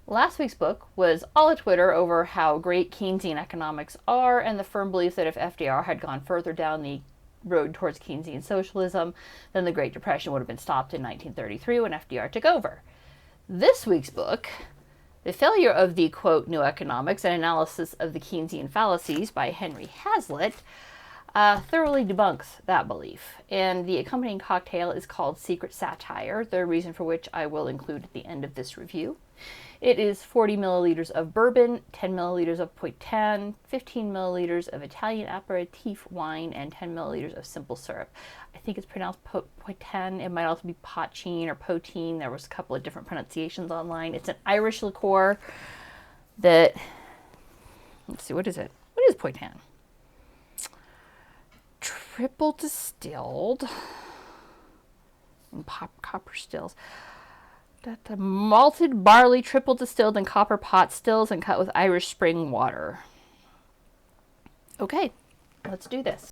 Last week's book was all a Twitter over how great Keynesian economics are and the firm belief that if FDR had gone further down the road towards Keynesian socialism, then the Great Depression would have been stopped in 1933 when FDR took over. This week's book, The Failure of the, quote, New Economics, an analysis of the Keynesian fallacies by Henry Hazlitt, thoroughly debunks that belief. And the accompanying cocktail is called Secret Satire, the reason for which I will include at the end of this review. It is 40 milliliters of bourbon, 10 milliliters of Poitin, 15 milliliters of Italian Aperitif wine, and 10 milliliters of simple syrup. I think it's pronounced Poitin. It might also be Poitin or Poitin. There was a couple of different pronunciations online. It's an Irish liqueur that, let's see, what is it? What is Poitin? Triple distilled in copper stills. The malted barley, triple distilled in copper pot stills and cut with Irish spring water. Okay, let's do this.